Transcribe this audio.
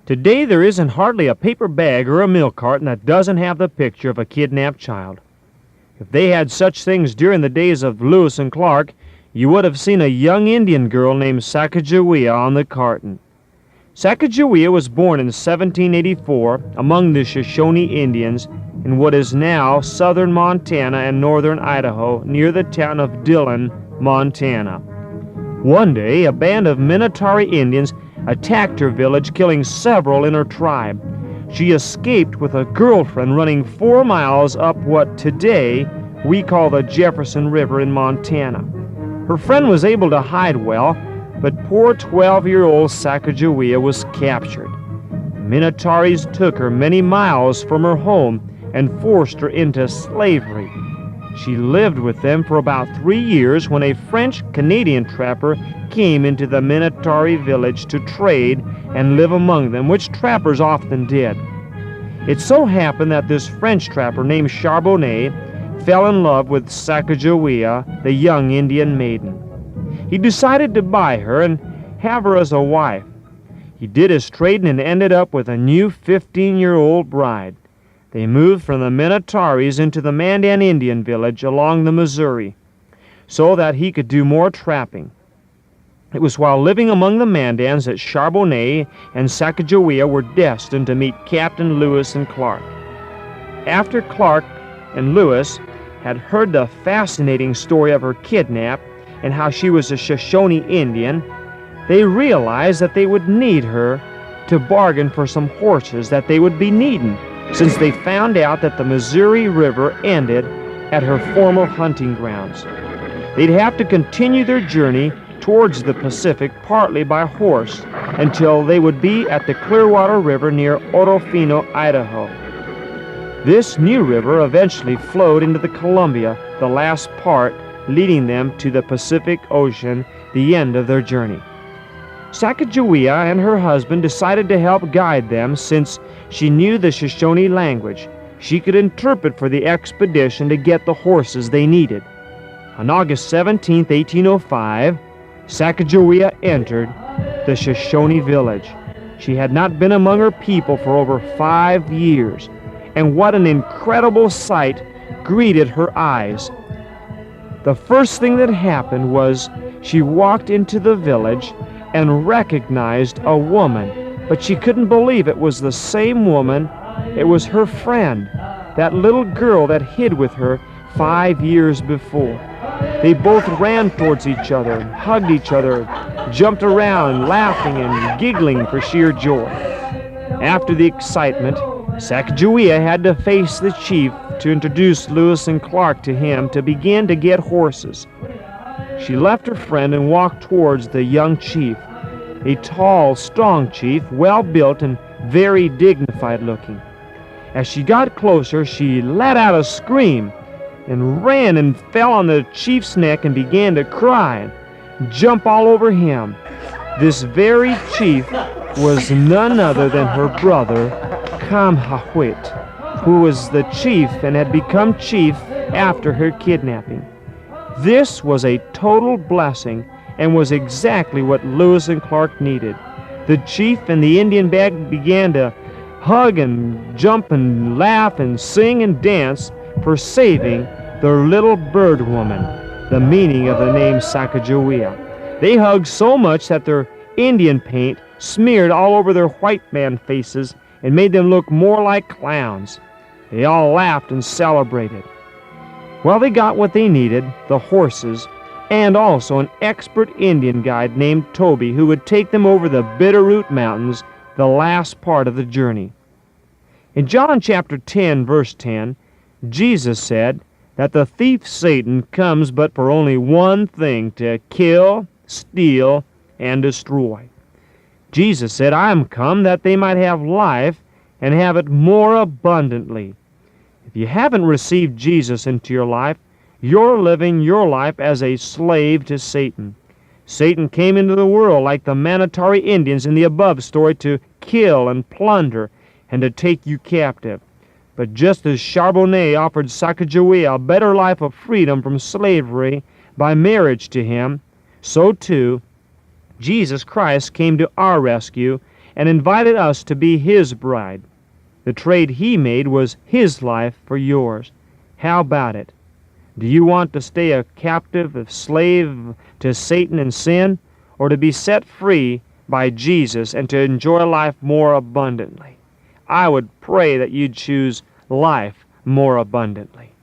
Today there isn't hardly a paper bag or a milk carton that doesn't have the picture of a kidnapped child. If they had such things during the days of Lewis and Clark, you would have seen a young Indian girl named Sacagawea on the carton. Sacagawea was born in 1784 among the Shoshone Indians in what is now southern Montana and northern Idaho near the town of Dillon, Montana. One day, a band of Minotari Indians attacked her village, killing several in her tribe. She escaped with a girlfriend running 4 miles up what today we call the Jefferson River in Montana. Her friend was able to hide well, but poor 12-year-old Sacagawea was captured. Minotaries took her many miles from her home and forced her into slavery. She lived with them for about 3 years when a French-Canadian trapper came into the Minotari village to trade and live among them, which trappers often did. It so happened that this French trapper named Charbonnet fell in love with Sacagawea, the young Indian maiden. He decided to buy her and have her as a wife. He did his trading and ended up with a new 15-year-old bride. They moved from the Minotaries into the Mandan Indian village along the Missouri so that he could do more trapping. It was while living among the Mandans that Charbonnet and Sacagawea were destined to meet Captain Lewis and Clark. After Clark and Lewis had heard the fascinating story of her kidnap and how she was a Shoshone Indian, they realized that they would need her to bargain for some horses that they would be needing, since they found out that the Missouri River ended at her former hunting grounds. They'd have to continue their journey towards the Pacific partly by horse until they would be at the Clearwater River near Orofino, Idaho. This new river eventually flowed into the Columbia, the last part leading them to the Pacific Ocean, the end of their journey. Sacagawea and her husband decided to help guide them since she knew the Shoshone language. She could interpret for the expedition to get the horses they needed. On August 17, 1805, Sacagawea entered the Shoshone village. She had not been among her people for over 5 years, and what an incredible sight greeted her eyes. The first thing that happened was she walked into the village and recognized a woman, but she couldn't believe it was the same woman. It was her friend, that little girl that hid with her 5 years before. They both ran towards each other and hugged each other, jumped around, laughing and giggling for sheer joy. After the excitement, Sacagawea had to face the chief to introduce Lewis and Clark to him to begin to get horses. She left her friend and walked towards the young chief, a tall, strong chief, well-built and very dignified looking. As she got closer, she let out a scream and ran and fell on the chief's neck and began to cry and jump all over him. This very chief was none other than her brother, Kamhahwit, who was the chief and had become chief after her kidnapping. This was a total blessing and was exactly what Lewis and Clark needed. The chief and the Indian band began to hug and jump and laugh and sing and dance for saving their little bird woman, the meaning of the name Sacagawea. They hugged so much that their Indian paint smeared all over their white man faces and made them look more like clowns. They all laughed and celebrated. Well, they got what they needed, the horses, and also an expert Indian guide named Toby who would take them over the Bitterroot Mountains, the last part of the journey. In John chapter 10, verse 10, Jesus said that the thief Satan comes but for only one thing, to kill, steal, and destroy. Jesus said, I am come that they might have life and have it more abundantly. If you haven't received Jesus into your life, you're living your life as a slave to Satan. Satan came into the world like the Minotari Indians in the above story to kill and plunder and to take you captive. But just as Charbonnet offered Sacagawea a better life of freedom from slavery by marriage to him, so too Jesus Christ came to our rescue and invited us to be His bride. The trade He made was His life for yours. How about it? Do you want to stay a captive, a slave to Satan and sin, or to be set free by Jesus and to enjoy life more abundantly? I would pray that you'd choose life more abundantly.